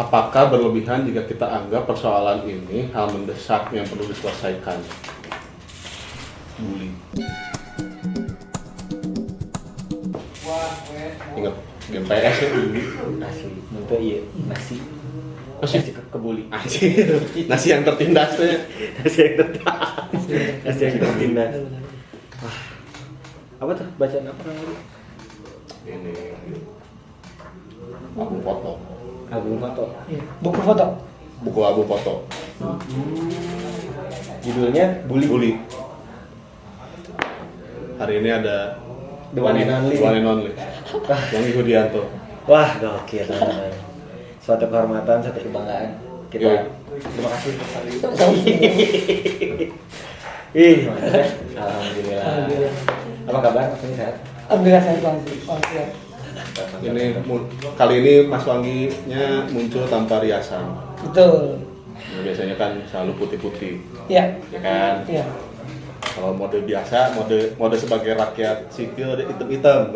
Apakah berlebihan jika kita anggap persoalan ini hal mendesak yang perlu diselesaikan? Bully. Ingat game PS ya bully. Nasi, untuk iya nasi. Nasi kebuli. Nasi yang tertindas ya. Nasi yang tertindas. Wah. Apa tuh bacaan apa namanya? Ini Abu Foto. Album foto. Iya. Buku foto. Buku Abu Foto. Judulnya Bully. Bully. Hari ini ada The One and Only. The One and Only. Wangi Hudianto. Wah, gokil teman-teman. Suatu kehormatan, suatu kebanggaan. Kita Yoi. terima kasih untuk hari ini. Ih, mantap ya. Alhamdulillah. Alhamdulillah. Apa kabar? Mas ini sehat? Alhamdulillah saya langsung. Ini kali ini Mas Wanginya muncul tanpa riasan. Betul. Nah, biasanya kan selalu putih-putih, Iya. ya kan? Iya. Kalau mode biasa, mode sebagai rakyat sipil dia hitam-hitam.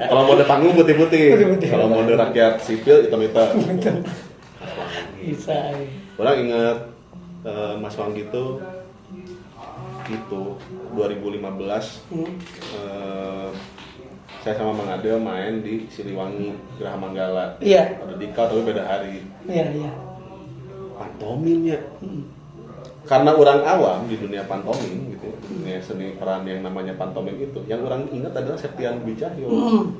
Kalau mode panggung putih-putih. Putih-putih. Kalau mode rakyat sipil hitam-hitam. Betul. Bisa. Orang ingat Mas Wangi itu 2015 saya sama Mang Adel main di Siliwangi Geraha Manggala. Iya. Ada Dika tapi beda hari. Iya, iya. Pantomimnya. Karena orang awam di dunia pantomim gitu, di dunia seni peran yang namanya pantomim itu, yang orang ingat adalah Septian Dwi Cahyo.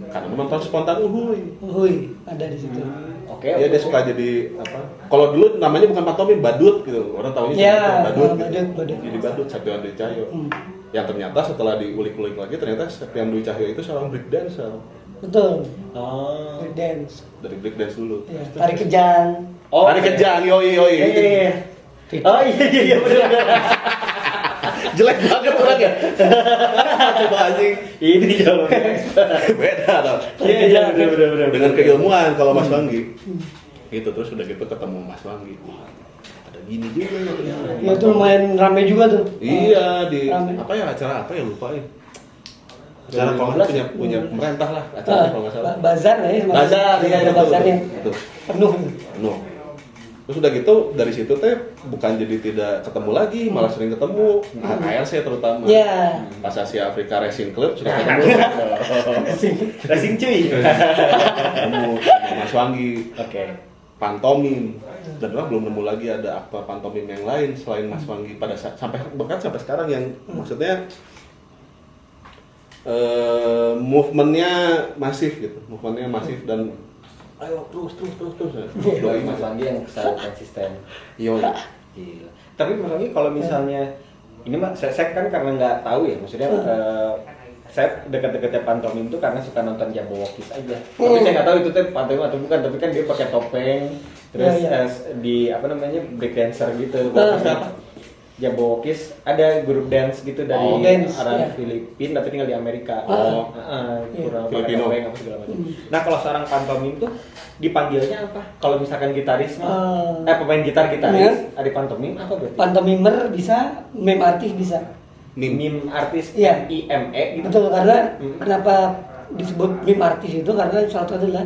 Karena menonton spontan uhuy. Uhuy, ada di situ. Oke. Iya, dia suka jadi apa? Kalau dulu namanya bukan pantomim, badut gitu. Orang tahunya Iya, cuma badut. badut. Jadi badut Septian Dwi Cahyo. Yang ternyata setelah diulik-ulik lagi ternyata Septian Dwi Cahyo itu seorang breakdancer. Betul. Oh. Dance. Dari breakdance dulu. Iya. Tarik kejang. Oh, Tari kejang, yoi. Iya. Oh iya benar. Jelek banget orang ya. Coba anjing. Ini jawabannya. Beda dong. Iya benar. Dengan keilmuan kalau Mas Wangi. Gitu terus udah gitu ketemu Mas Wangi. Ada gini juga ya ternyata. Ya itu lumayan rame juga tuh. Iya di Rame. apa ya acara apa ya lupa ya. Acara kalau nggak salah punya pemerintah lah acara kalau nggak salah. Bazar lah ya. Bazar iya ada betul. bazarnya. Betul. Penuh. Penuh. Terus udah gitu dari situ teh bukan jadi tidak ketemu lagi, malah sering ketemu. ARC terutama. Iya. Pas Asia Afrika Racing Club sudah ketemu. Racing cuy. Ketemu sama Mas Wangi. Oke. Pantomim. Dan orang belum nemu lagi ada aktor pantomim yang lain selain Mas Wangi pada sampai bahkan sampai sekarang yang maksudnya movementnya masif gitu, movementnya masif dan ayo terus. Doi Mas Wangi yang selalu konsisten. Yo. Gila. Tapi Mas Wangi kalau misalnya ini mah saya kan karena nggak tahu ya, maksudnya saya dekat-dekatnya pantomim tuh karena suka nonton Jabberwockies aja. Tapi saya nggak tahu itu tuh pantomim atau bukan, tapi kan dia pakai topeng, terus di apa namanya breakdancer gitu. Jabberwockies ada grup dance gitu dari arah Filipina tapi tinggal di Amerika. Kurang pakai Filipino. topeng apa segala macam. Nah kalau seorang pantomim tuh dipanggilnya apa? Kalau misalkan gitaris mah, pemain gitar gitaris, ada pantomim apa berarti? Pantomimer bisa, meme artis bisa. Meme artis, Iya. IME gitu. Betul, karena kenapa disebut meme artis itu karena salah satu adalah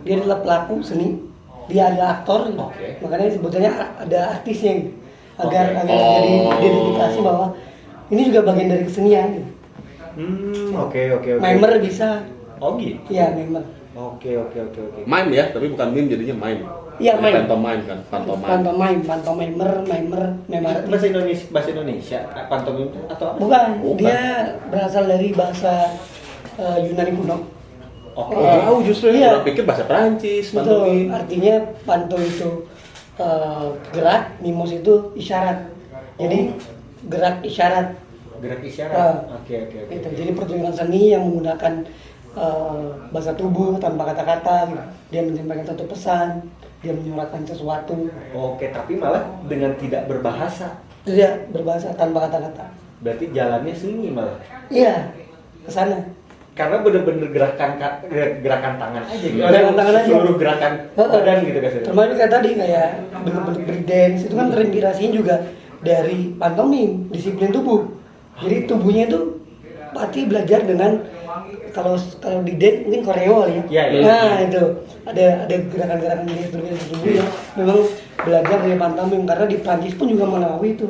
dia adalah pelaku seni, dia adalah aktor, gitu. Makanya sebutannya ada artisnya gitu. Agar jadi identifikasi bahwa ini juga bagian dari kesenian gitu. Oke. Mimer bisa. Oh gitu. Iya, mimer. Oke. Mime ya, tapi bukan meme jadinya mime. Iya, mime. Pantomime kan, Pantomimer, meme artis. Bahasa Indonesia, pantomim itu atau apa? Bukan, dia berasal dari bahasa Yunani kuno. Oke. Jauh justru Iya. orang pikir bahasa Prancis, Betul, pantomim. artinya panto itu gerak, mimos itu isyarat. Jadi gerak isyarat. Gerak isyarat. Oke. Gitu. Jadi pertunjukan seni yang menggunakan bahasa tubuh tanpa kata-kata. Gitu. Dia menyampaikan satu pesan, dia menyuarakan sesuatu. Oke, tapi malah dengan tidak berbahasa. Dia berbahasa tanpa kata-kata. Berarti jalannya sunyi malah. Iya, ke sana. Karena bener-bener gerakan tangan aja gitu. Gerakan tangan aja. Seluruh gerakan badan gitu kan. Termasuk kayak tadi kayak bener-bener breakdance itu kan terinspirasinya juga dari pantomim, disiplin tubuh. Jadi tubuhnya itu pasti belajar dengan kalau di dance mungkin koreo kali ya. Iya, iya. Nah itu ada gerakan-gerakan gestur yang memang belajar dari pantomim, karena di Prancis pun juga mengakui itu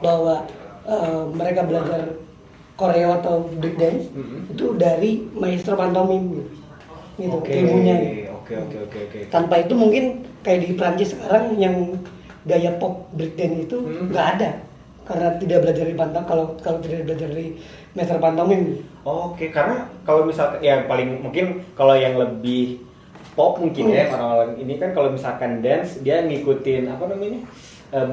bahwa mereka belajar koreo atau break dance itu dari maestro pantomim gitu ilmunya. Oke. Tanpa itu mungkin kayak di Prancis sekarang yang gaya pop breakdance itu nggak ada, karena tidak belajar dari kalau tidak belajar dari master pantomim. Oke, karena kalau misalkan ya paling mungkin kalau yang lebih pop mungkin ya orang-orang ini kan kalau misalkan dance dia ngikutin apa namanya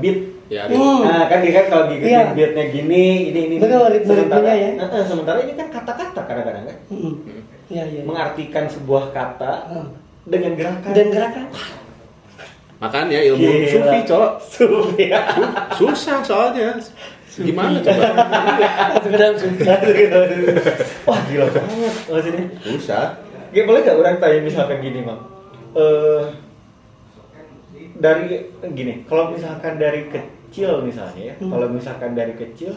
beat. Ya, Nah kan dia kan kalau ngikutin beatnya gini ini. Betul, ritme-ritmenya ya. Sementara ini kan kata-kata kadang-kadang kan Iya. mengartikan sebuah kata dengan gerakan. Dan gerakan. Makanya ilmu Gila. sufi, Cok. Sufi. Susah soalnya. Gimana coba? Masuk ke dalam sufi. Wah gila banget maksudnya. Susah. Gak boleh gak orang tanya misalkan gini Mam, dari gini, kalau misalkan dari kecil misalnya ya, kalau misalkan dari kecil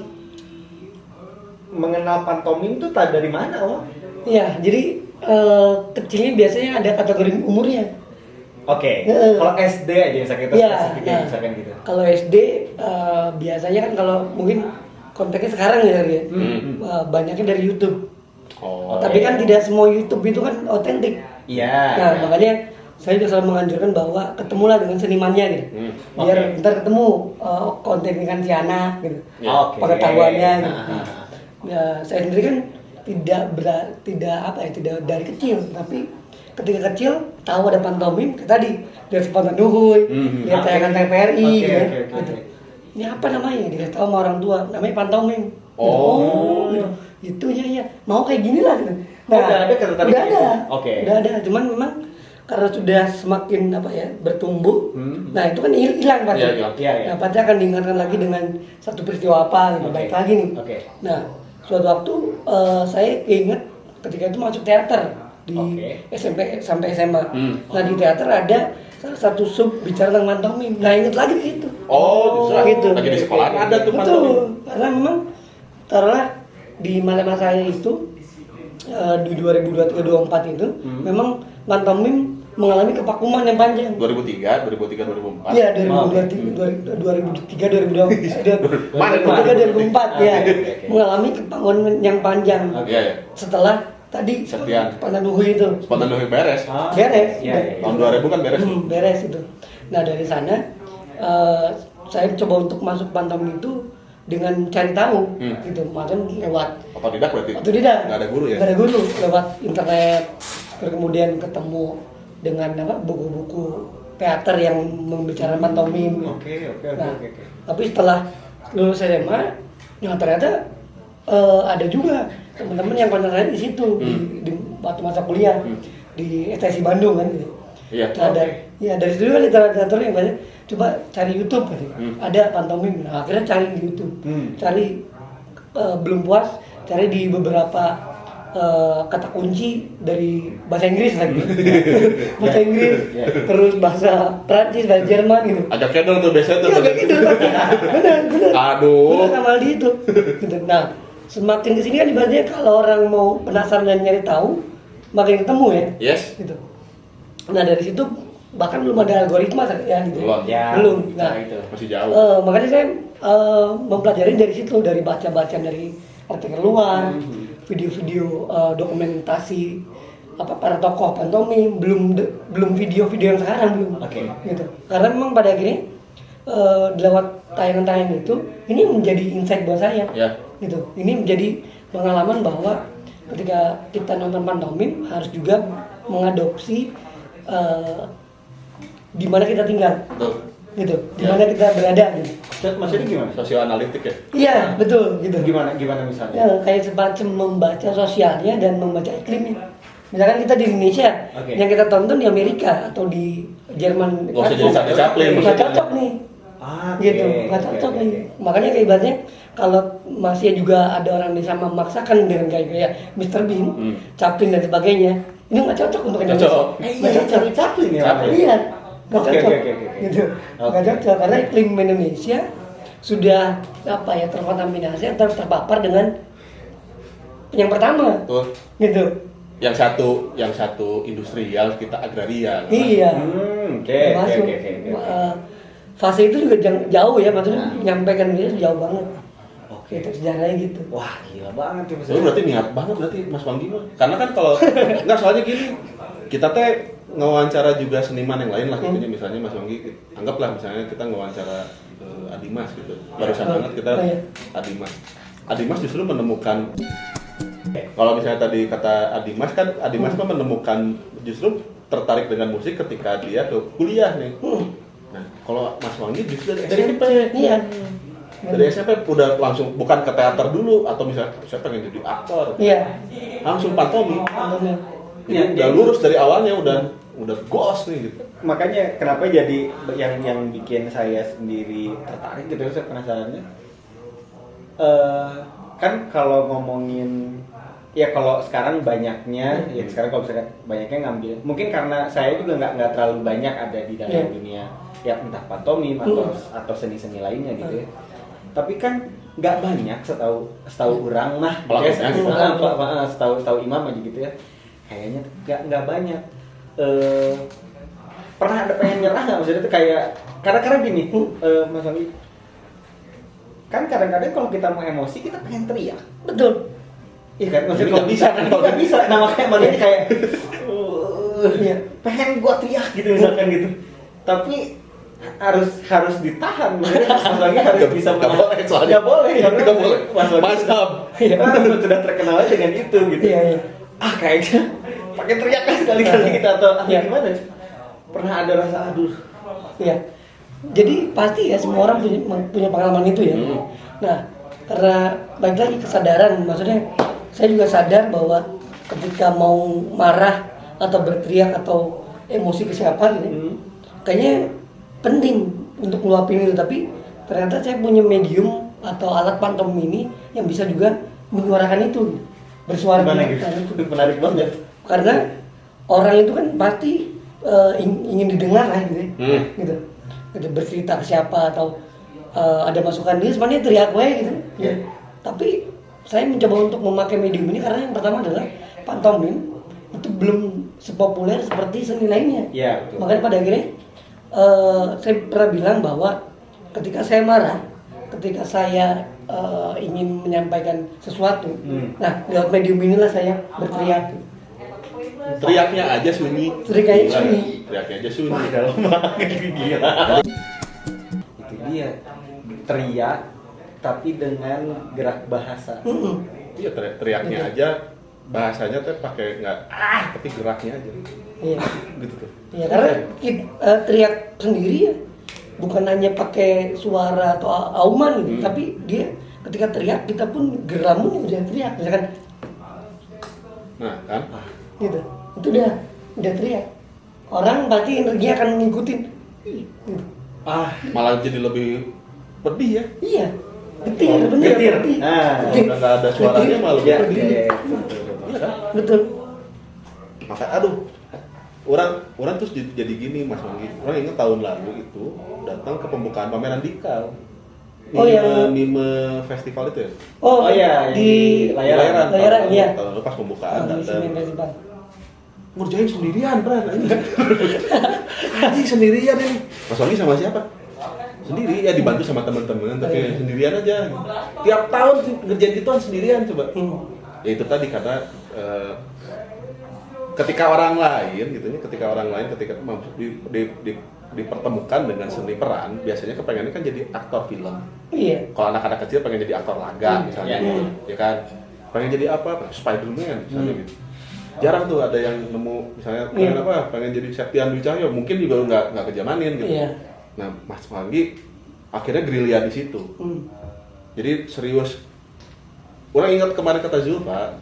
mengenal pantomim tuh tak dari mana Om? Iya, jadi kecilnya biasanya ada kategori umurnya. Oke, Heeh. kalau SD aja misalkan kita Iya, spesifiknya nah, misalkan gitu. kalau SD biasanya kan kalau mungkin konteksnya sekarang ya, banyaknya dari YouTube. Oh. Tapi kan tidak semua YouTube itu kan otentik. Iya. Nah, makanya saya juga selalu menganjurkan bahwa ketemulah dengan senimannya gitu. Biar Oke. ntar ketemu konten kan si anak gitu. Oke. Pengetahuannya gitu. Nah. Ya, saya sendiri kan tidak dari kecil, tapi ketika kecil tahu ada pantomim, kayak tadi lihat spontan duhui, lihat Oke. tayangan TVRI Oke, gitu. oke, oke. Gitu. Ini apa namanya? Dikasih tahu sama orang tua, namanya pantomim. Oh. Gitu. Itu ya, mau kayak gini lah gitu. Udah ada ketertarikan udah ada. itu? Oke. Udah ada, cuman memang karena sudah semakin bertumbuh, nah itu kan hilang pasti. Iya. Nah pasti akan diingatkan lagi dengan satu peristiwa apa gitu, Oke. baik lagi nih. Oke. Nah suatu waktu saya ingat ketika itu masuk teater di Oke. SMP sampai SMA. Nah di teater ada salah satu sub bicara tentang pantomim. Nah ingat lagi gitu. Oh, justru gitu. lagi di sekolah ada tuh Betul, pantomim. karena memang taruhlah di masa saya itu di 2023-2024 itu memang pantomim mengalami kevakuman yang panjang. 2003, 2004. Iya, 2023 2024 Mana, 2004 ya, Oke. mengalami kevakuman yang panjang. Iya, ya. Setelah tadi Sekian. Pananuhui itu Spontan dulu beres. beres. Iya, iya. Tahun 2000 kan beres. Beres itu. Nah dari sana saya coba untuk masuk pantomim itu dengan cari tahu gitu, maksudnya lewat Otodidak berarti. otodidak. Nggak ada guru ya? Nggak ada guru, lewat internet. Terus kemudian ketemu dengan buku-buku teater yang membicarakan pantomim. Oke. Nah, tapi setelah lulus SMA, ya ternyata ada juga teman-teman yang konsentrasi di situ di waktu masa kuliah di STSI Bandung kan gitu. Iya. Nah, dari situ kan literatur yang banyak. Coba cari YouTube kan, ada pantomim. Nah, akhirnya cari di YouTube, cari belum puas, cari di beberapa kata kunci dari bahasa Inggris lagi, bahasa Inggris, terus bahasa Prancis, bahasa Jerman gitu. Agak kedel tuh biasanya tuh. Iya kayak gitu, benar. Aduh. Benar sama Aldi itu. Gitu. Nah, semakin kesini kan ibaratnya kalau orang mau penasaran dan nyari tahu, makin ketemu ya. Yes. Gitu. Nah dari situ bahkan belum ada algoritma ya gitu. Belum. Ya, Belum. Nah, itu. Masih jauh. makanya saya mempelajari dari situ, dari baca-baca dari artikel luar, video-video dokumentasi para tokoh pantomim, belum video-video yang sekarang belum. Oke. Gitu. Karena memang pada akhirnya lewat tayangan-tayangan itu ini menjadi insight buat saya. Ya. Gitu. Ini menjadi pengalaman bahwa ketika kita nonton pantomim harus juga mengadopsi di mana kita tinggal, Betul. gitu, di mana kita berada, gitu. Maksudnya gimana? Sosioanalitik ya. Iya, betul, gitu. Gimana misalnya? Ya, kayak semacam membaca sosialnya dan membaca iklimnya. Misalkan kita di Indonesia, Oke. yang kita tonton di Amerika atau di Jerman, Nggak usah jadi Charlie Chaplin, nggak maksudnya. cocok nih, gitu, nggak cocok nih. Makanya kayak ibaratnya kalau masih juga ada orang di sana memaksakan dengan gaya Mr. Bean, Chaplin dan sebagainya, ini nggak cocok untuk Indonesia. Cocok. Nggak cocok. Chaplin ya. Chaplin. Iya, nggak Oke, cocok. oke. Gitu, nggak Oke. cocok karena iklim Indonesia sudah terkontaminasi atau terpapar dengan yang pertama Tuh. gitu. Yang satu industrial, kita agraria. Kan? Iya. Oke. Masuk. Fase itu juga jauh ya, maksudnya menyampaikan dia jauh banget. Oke. Itu sejarahnya gitu. Wah, gila banget tuh Mas. Lu berarti niat banget berarti Mas Wanggi mah. Karena kan kalau enggak, soalnya gini, kita teh ngewawancara juga seniman yang lain lah gitu. Misalnya Mas Wanggi, anggaplah misalnya kita ngewawancara Adimas gitu. Barusan banget kita Adimas. Adimas justru menemukan, kalau misalnya tadi kata Adimas kan, Adimas mah menemukan, justru tertarik dengan musik ketika dia ke kuliah nih. Nah, kalau Mas Wanggi justru dari SMP. Iya. Dari SMP udah langsung, bukan ke teater dulu atau misalnya saya pengen jadi aktor. Iya. Langsung pantomim. Iya, Udah lurus dari awalnya, udah gos nih gitu. Makanya kenapa jadi yang bikin saya sendiri tertarik gitu, saya penasarannya. Kan kalau ngomongin, ya kalau sekarang banyaknya, ya sekarang kalau misalkan banyaknya ngambil, mungkin karena saya juga nggak terlalu banyak ada di dalam dunia, ya entah pantomim atau seni-seni lainnya gitu ya. Tapi kan nggak banyak, setahu orang mah, setahu Imam aja gitu ya. Kayaknya nggak banyak. Pernah ada pengen nyerah nggak, maksudnya itu kayak karena gini, Mas Wanggi, kan kadang-kadang kalau kita mau emosi kita pengen teriak. Betul. Iya kan, maksudnya Jadi kalau nggak bisa kan nggak bisa. Nah makanya kayak pengen gua teriak gitu misalkan gitu. Tapi harus ditahan, maksudnya Mas Wanggi harus bisa Nggak boleh, soalnya. nggak boleh, karena Nggak boleh. Mas Wanggi Mazhab. sudah terkenal dengan itu gitu. Iya. Kayaknya pakai teriak kan sekali-kali kita atau Iya. gimana? Pernah ada rasa aduh. Iya. Jadi pasti ya semua orang punya pengalaman itu ya. Nah, karena balik lagi kesadaran, maksudnya saya juga sadar bahwa ketika mau marah atau berteriak atau emosi ke siapa gitu, kayaknya penting untuk ngeluapin itu. Tapi ternyata saya punya medium atau alat pantomim ini yang bisa juga menyuarakan itu, bersuara. Gimana gitu? Menarik banget. Karena orang itu kan pasti ingin didengar lah gitu, gitu. Gitu, bercerita ke siapa atau ada masukan dia sebenarnya teriak gue gitu. Ya. Tapi saya mencoba untuk memakai medium ini karena yang pertama adalah pantomim itu belum sepopuler seperti seni lainnya. Iya, betul. Makanya pada akhirnya saya pernah bilang bahwa ketika saya marah, ketika saya ingin menyampaikan sesuatu, nah lewat medium inilah saya berteriak. Teriaknya aja sunyi. Teriaknya Gila, sunyi. Teriaknya aja sunyi. Dalam banget gila. Itu dia, teriak tapi dengan gerak bahasa. Iya, teriaknya aja bahasanya tuh pakai nggak tapi geraknya aja. Iya. Gitu tuh. Ya karena teriak sendiri ya bukan hanya pakai suara atau auman gitu, tapi dia ketika teriak kita pun geramun udah teriak, misalkan Nah, kan? gitu. Itu udah teriak. Orang pasti energinya akan ngikutin. Gitu. Malah jadi lebih pedih ya. Iya. Getir, bener. Getir. Getir. Nah, Getir. udah nggak ada suaranya malah Iya, lebih iya, iya. Iya kan? Betul. Maka orang terus jadi gini Mas Wanggi. Orang ingat tahun lalu itu datang ke pembukaan pameran Dikal. Mime festival itu ya? Oh iya, di layaran. Layaran, iya. Tahun lalu pas pembukaan Di datang. Semen Festival. Ngerjain sendirian, Bran. Anjing sendirian ini. Mas Wanggi sama siapa? Sendiri, ya dibantu sama teman-teman, tapi sendirian aja. Tiap tahun ngerjain gituan sendirian coba. Ya itu tadi karena ketika orang lain ketika dipertemukan dengan seni peran, biasanya kepengennya kan jadi aktor film. Iya. Kalau anak-anak kecil pengen jadi aktor laga misalnya, ya kan? Pengen jadi apa? Spiderman misalnya gitu. Jarang tuh ada yang nemu misalnya pengen apa? Pengen jadi Septian Dwi Cahyo, mungkin juga nggak kejamanin gitu. Iya. Nah, Mas Wanggi akhirnya gerilya di situ. Jadi serius. Orang ingat kemarin kata Zulfa,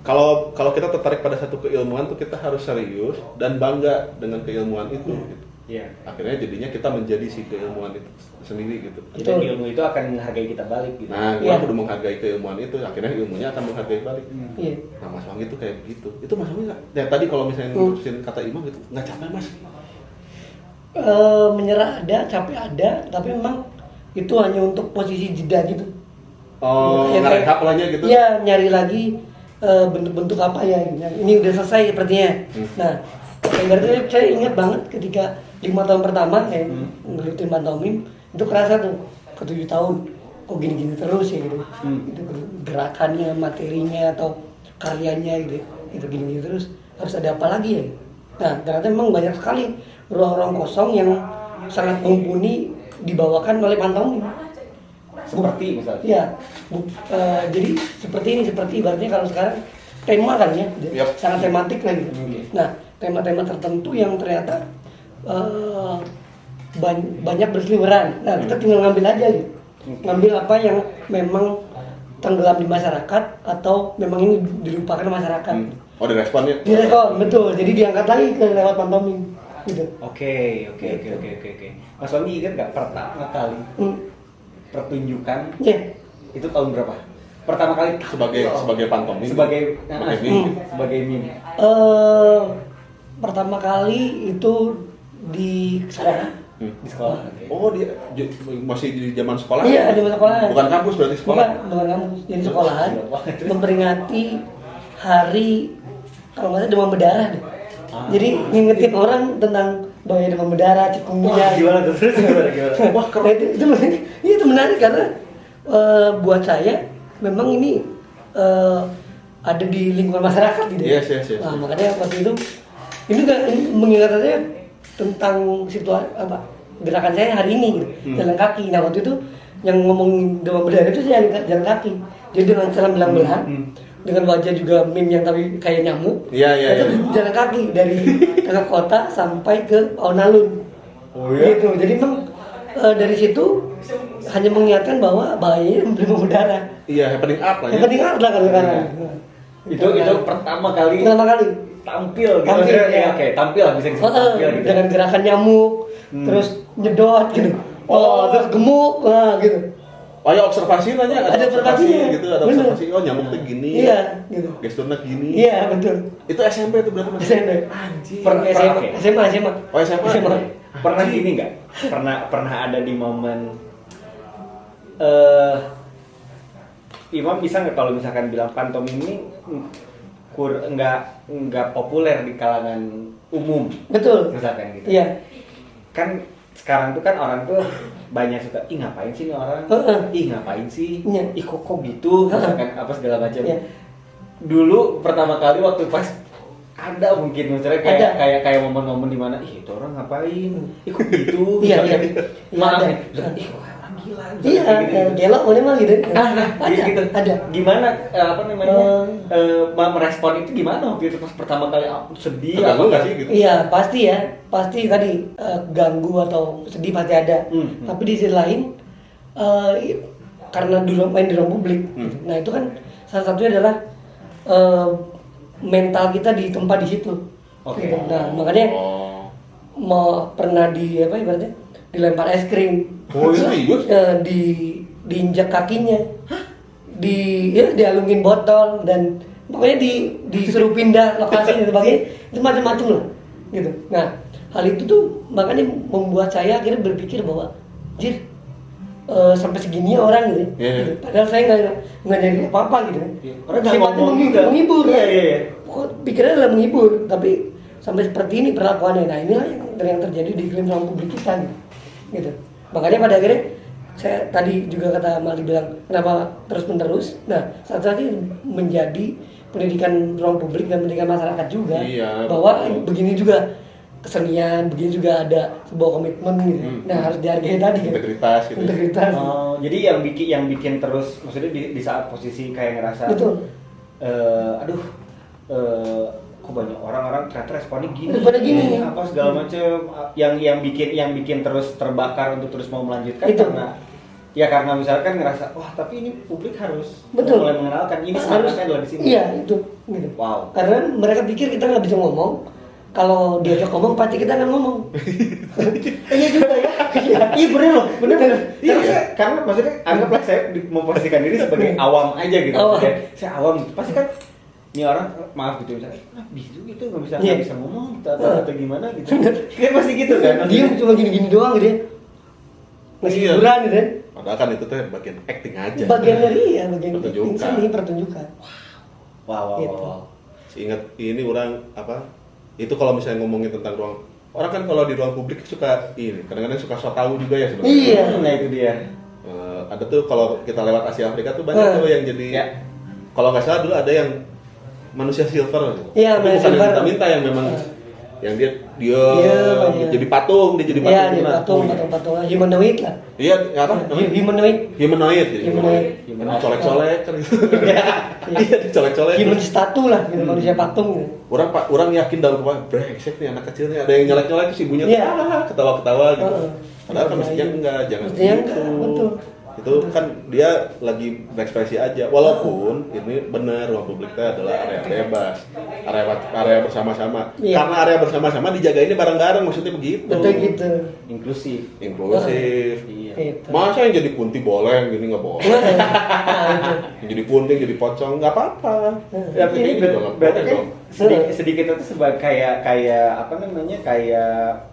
kalau kita tertarik pada satu keilmuan tuh kita harus serius dan bangga dengan keilmuan itu. Gitu. Iya. Akhirnya jadinya kita menjadi si keilmuan itu sendiri gitu. Dan ilmu itu akan menghargai kita balik gitu. Nah, gua udah menghargai keilmuan itu, akhirnya ilmunya akan menghargai balik. Iya. Nah, Mas Wanggi itu kayak begitu. Itu Mas Wanggi nggak? Ya tadi kalau misalnya ngurusin kata Imam gitu, nggak capek Mas? Menyerah ada, capek ada, tapi memang itu hanya untuk posisi jeda gitu. Oh, Kayak- ngerehab lahnya gitu. Iya, nyari lagi bentuk-bentuk apa ya. Nah, ini udah selesai sepertinya. Nah, ibaratnya saya ingat banget ketika 5 tahun pertama saya ngelutin pantomim, itu kerasa tuh ke 7 tahun kok gini-gini terus ya gitu. Itu gerakannya, materinya atau karyanya gitu. Itu gini-gini terus harus ada apa lagi ya. Nah, ternyata memang banyak sekali ruang-ruang kosong yang sangat mumpuni dibawakan oleh pantomim. Seperti misalnya. Iya, jadi seperti ibaratnya kalau sekarang tema kan ya, Yap. sangat tematik lagi. Nah, tema-tema tertentu yang ternyata banyak berseliweran. Nah, kita tinggal ngambil aja gitu, ngambil apa yang memang tenggelam di masyarakat atau memang ini dilupakan masyarakat. Oh, diresponnya. Direspon, betul. Jadi diangkat lagi ke lewat pantomim, gitu. Oke. Mas Wandi ingat nggak pertama kali pertunjukan Ya, itu tahun berapa? Pertama kali Sebagai pantomim. sebagai meme. sebagai meme. Pertama kali itu di sekolah. Di sekolah. Oh, dia masih di zaman sekolah. Iya, di sekolah. Bukan kampus berarti sekolah. Bukan kampus. Jadi sekolahan memperingati hari kalau nggak salah demam berdarah deh. Jadi ngingetin orang tentang bahaya demam berdarah, cikungunya. Gimana tuh? Terus gimana? Wah, kalau itu menarik. Itu menarik karena buat saya memang ini ada di lingkungan masyarakat gitu. Yes. Nah, makanya waktu itu ini juga mengingat saya tentang situasi apa gerakan saya hari ini gitu, jalan kaki. Nah, waktu itu yang ngomong demam berdarah itu saya jalan kaki. Jadi dengan celana belang-belang, dengan wajah juga meme yang tapi kayak nyamuk. Iya. Itu jalan kaki dari tengah kota sampai ke alun-alun. Oh iya? Gitu. Jadi memang dari situ hanya mengingatkan bahwa bahayanya demam berdarah. Iya, happening up lah ya. Yang penting lah kalau sekarang. Itu pertama kali Pertama kali. tampil gitu. Tampil, Maksudnya, ya. Oke, tampil bisa disebut tampil gitu. Dengan gerakan nyamuk, terus nyedot gitu. Terus gemuk, gitu. Oh ya, observasi nanya Ada observasinya. gitu, ada Bener. observasi. Oh, nyamuk tuh gini. Iya, gitu. Gesturnya gini. Iya, betul. Itu SMP tuh berarti Mas? SMP. Anjir. SMA. Oh, SMA. Pernah gini nggak? Pernah ada di momen Imam bisa nggak kalau misalkan bilang pantomim ini nggak populer di kalangan umum, Betul. misalkan gitu. Iya. Kan sekarang tuh kan orang tuh banyak suka, ih ngapain sih ini orang, ih ngapain sih, Iya. ih kok gitu, misalkan apa segala macam. Iya. Dulu pertama kali waktu pas ada mungkin misalnya kayak momen-momen di mana ih itu orang ngapain, ih kok gitu, Iya, misalkan. iya. Maaf Iya, nih, ada. ih kok orang gila, Iya, gitu. gelok mana mah gitu. Ada, gitu. Ada. Gimana apa namanya merespon itu gimana waktu itu pas pertama kali sedih Terganggu apa nggak sih gitu? Iya, pasti ya. Pasti tadi ganggu atau sedih pasti ada. Tapi di sisi lain karena dulu main di ruang publik. Nah, itu kan salah satunya adalah mental kita ditempa di situ. Oke. Gitu. Nah, makanya pernah ibaratnya dilempar es krim. Oh, serius? Diinjak kakinya. Dialungin botol dan pokoknya disuruh pindah lokasi dan sebagainya. Itu macam-macam lah. Gitu. Nah, hal itu tuh makanya membuat saya akhirnya berpikir bahwa sampai segini orang gitu. Iya. Gitu. Padahal saya nggak nyari apa-apa gitu. Orang cuma Sifatnya ngomong juga. menghibur. Iya. Kok pikirannya adalah menghibur, tapi sampai seperti ini perlakuannya. Nah, inilah yang terjadi di iklim ruang publik kita gitu. Makanya pada akhirnya saya tadi juga kata Mali bilang kenapa terus menerus. Nah, satu-satunya menjadi pendidikan ruang publik dan pendidikan masyarakat juga. Iya, bahwa betul. begini juga kesenian, begini juga ada sebuah komitmen gitu. Nah, harus dihargai tadi gitu. Integritas gitu. Integritas. Oh, jadi yang bikin terus maksudnya di saat posisi kayak ngerasa Betul. Kok banyak orang-orang ternyata responnya gini, Responnya gini. apa segala macem yang bikin terus terbakar untuk terus mau melanjutkan Itu. karena misalkan ngerasa wah tapi ini publik harus Betul. mulai mengenalkan ini semangatnya adalah di sini. Iya, itu gitu. Wow. Karena mereka pikir kita nggak bisa ngomong. Kalau diajak ngomong pasti kita nggak ngomong. Iya juga ya. Iya bener loh, bener. Iya, karena maksudnya anggaplah saya memposisikan diri sebagai awam aja gitu. Awam. Saya awam gitu. Pasti kan ini orang maaf gitu misalnya, bisa gitu nggak bisa Iya. ngomong gitu, atau gimana gitu. Kayak pasti gitu kan. Dia cuma gini-gini doang gitu ya. ngasih Iya. hiburan gitu kan. Padahal kan itu teh bagian acting aja. Bagian dari ya, bagian Pertunjukan. seni pertunjukan. Wow. Gitu. Ingat ini orang apa? Itu kalau misalnya ngomongin tentang ruang, orang kan kalau di ruang publik suka ini, kadang-kadang suka so tahu juga ya sebenarnya. Iya. Nah itu dia. Ada tuh kalau kita lewat Asia Afrika tuh banyak tuh yang jadi Ya. kalau nggak salah dulu ada yang manusia silver gitu. Iya, Tapi manusia bukan yang silver. minta-minta yang memang yang dia banyak. jadi patung, dia jadi patung. Iya, jadi Nah, patung humanoid lah. Iya, apa? namanya? Humanoid. Humanoid jadi Humanoid. colek-colek kan gitu. Iya, dicolek-colek. Human statue lah, gitu, manusia patung gitu. Orang yakin dalam kepala brengsek nih anak kecilnya ada yang nyolek-nyolek terus ibunya Iya. ketawa-ketawa gitu. Heeh. Padahal kan Iya, mestinya iya. enggak, jangan Mestinya gitu. enggak, betul. Itu kan dia lagi berekspresi aja. Walaupun ini benar ruang publik itu adalah area bebas, area bersama-sama. Iya. Karena area bersama-sama dijagainnya bareng-bareng maksudnya begitu. Betul gitu. Inklusif. Inklusif. Iya. Gitu. Masa yang jadi kunti boleh, gini nggak boleh. Nah, itu. Yang jadi kunti, jadi pocong nggak apa-apa. Ya, tapi ini Gitu nggak berarti boleh kan dong. sedikit itu sebagai kayak apa namanya kayak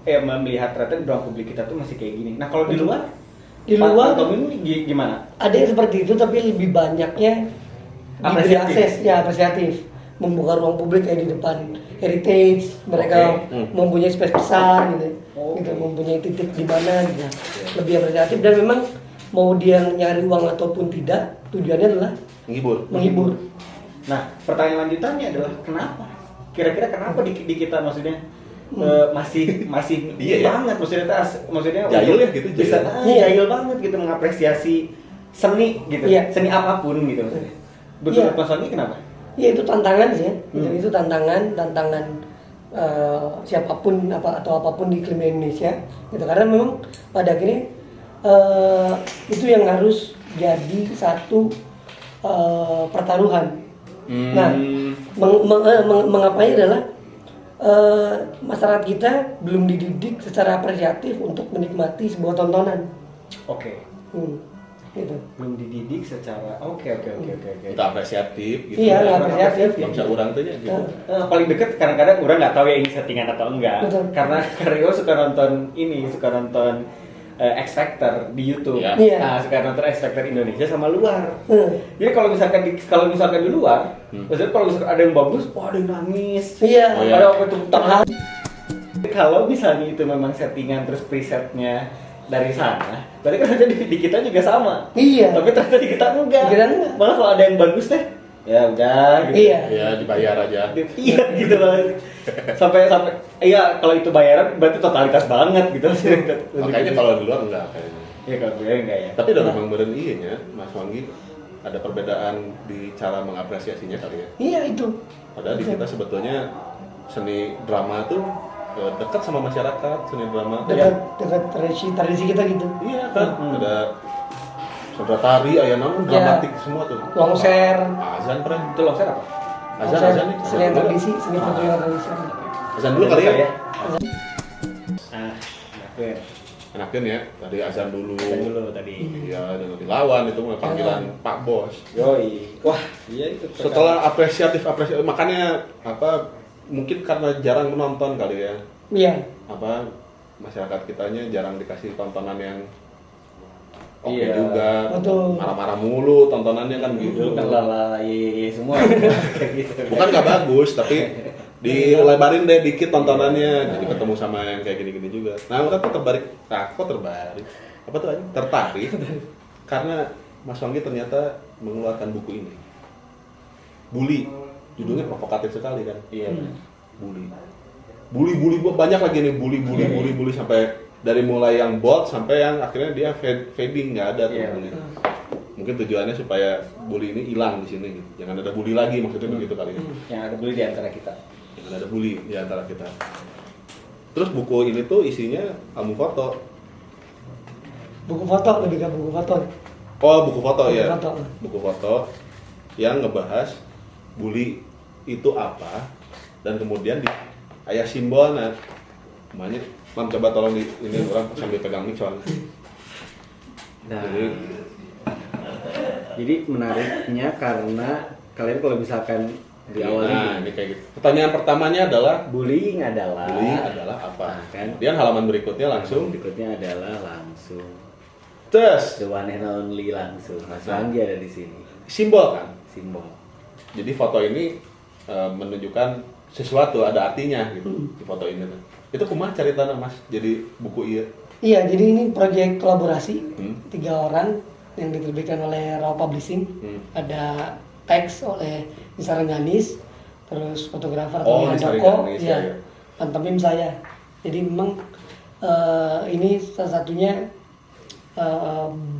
melihat ternyata di ruang publik kita tuh masih kayak gini. Nah kalau di luar, Di luar pantomin ini gimana? ada yang seperti itu tapi lebih banyaknya diberi Apresiatif. akses ya apresiatif, membuka ruang publik kayak di depan heritage, mereka Oke. mempunyai space besar gitu, Oke. gitu mempunyai titik di mana gitu. Lebih apresiatif dan memang mau dia nyari uang ataupun tidak, tujuannya adalah Menghibur. menghibur. Nah pertanyaan lanjutannya adalah kenapa? Kira-kira kenapa di kita maksudnya masih Iya, ya. banget maksudnya Jahil untuk ya gitu, jahil. bisa Iya. jahil banget gitu mengapresiasi seni gitu, Iya. seni apapun gitu maksudnya. Betul Iya. Mas Wandi kenapa? Ya itu tantangan sih ya. Itu tantangan siapapun atau apapun di iklim Indonesia gitu karena memang pada akhirnya itu yang harus jadi satu pertaruhan. Nah, mengapanya adalah masyarakat kita belum dididik secara apresiatif untuk menikmati sebuah tontonan. Oke. Gitu. Belum dididik secara oke. Kita apresiatif gitu. Iya, nggak apresiatif. Nggak bisa orang tuh ya gitu. Paling deket kadang-kadang orang nggak tahu ya ini settingan atau enggak. Betul. Karena Rio suka nonton X Factor di YouTube. Iya. Iya. Nah, suka nonton X Factor Indonesia sama luar. Hmm. Jadi kalau misalkan di luar, maksudnya kalau misalkan ada yang bagus, wah ada yang nangis. Iya. Oh, iya. Ada yang tepuk tangan. Kalau misalnya itu memang settingan terus presetnya dari sana, berarti kan ada di kita juga sama. Iya. Tapi ternyata di kita enggak. Di kita enggak. Malah kalau ada yang bagus deh, ya udah. Gitu. Iya. Ya dibayar aja. Iya gitu loh. Sampai iya kalau itu bayaran berarti totalitas banget gitu. Makanya kalau di luar enggak kayaknya. Iya kalau gue enggak ya. Tapi udah memang beren iya nya, Mas Wanggi ada perbedaan di cara mengapresiasinya kali ya. Iya itu. Padahal di kita sebetulnya seni drama tuh dekat sama masyarakat, seni drama. Dekat tradisi kita gitu. Iya kan, ada saudara tari, ayah namun dramatik semua tuh. Longser. Azan pernah. Itu loh apa? Azan nih. Seni Azan dulu. tradisi, seni pertunjukan tradisi. Azan dulu kali ya. Nah, oke. Enakin ya, tadi azan dulu. Azan dulu tadi. Iya, dan dilawan itu panggilan Pak Bos. Yoi. Wah, iya itu. Setelah apresiatif, makanya apa? Mungkin karena jarang menonton kali ya. Iya. Apa masyarakat kitanya jarang dikasih tontonan yang oke Iya. juga. Betul. Marah-marah mulu tontonannya kan gitu. Kan lala ye semua kayak gitu. Bukan nggak bagus, tapi dilebarin deh dikit tontonannya, jadi ketemu sama yang kayak gini-gini juga. Nah, orang tuh terbarik. Apa tuh aja? Tertarik. Karena Mas Wanggi ternyata mengeluarkan buku ini. Bully. Judulnya provokatif sekali kan? Iya. Bully banyak lagi nih bully sampai dari mulai yang bold sampai yang akhirnya dia fading nggak ada tuh. Iya. Bully. Mungkin tujuannya supaya bully ini hilang di sini gitu. Jangan ada bully lagi maksudnya begitu kali ya. Yang ada dulu di antara kita. Jangan ada bully di antara kita. Terus buku ini tuh isinya album foto. Buku foto lebih ke buku foto. Oh, buku foto Buku ya. foto. Buku foto yang ngebahas bully itu apa dan kemudian di ayah simbolnya. Namanya, Mam coba tolong di ini orang sambil pegang mic soalnya. Nah, jadi menariknya karena kalian kalau misalkan Diawali. Nah, ini kayak gitu. Pertanyaan pertamanya adalah Bullying adalah apa? Nah, kan? Kemudian halaman berikutnya langsung berikutnya adalah langsung tes the one and only langsung. Mas Wanggi ada di sini. simbol kan. Simbol. Jadi foto ini menunjukkan sesuatu, ada artinya gitu di foto ini. Itu kumaha ceritanya Mas? Jadi buku iya. Iya, jadi ini proyek kolaborasi 3 orang yang diterbitkan oleh Raw Publishing. Ada teks oleh Nisa Rengganis, terus fotografer Tony Nisa Handoko, Rengganis, ya, ya. pantomim saya. Jadi memang ini salah satunya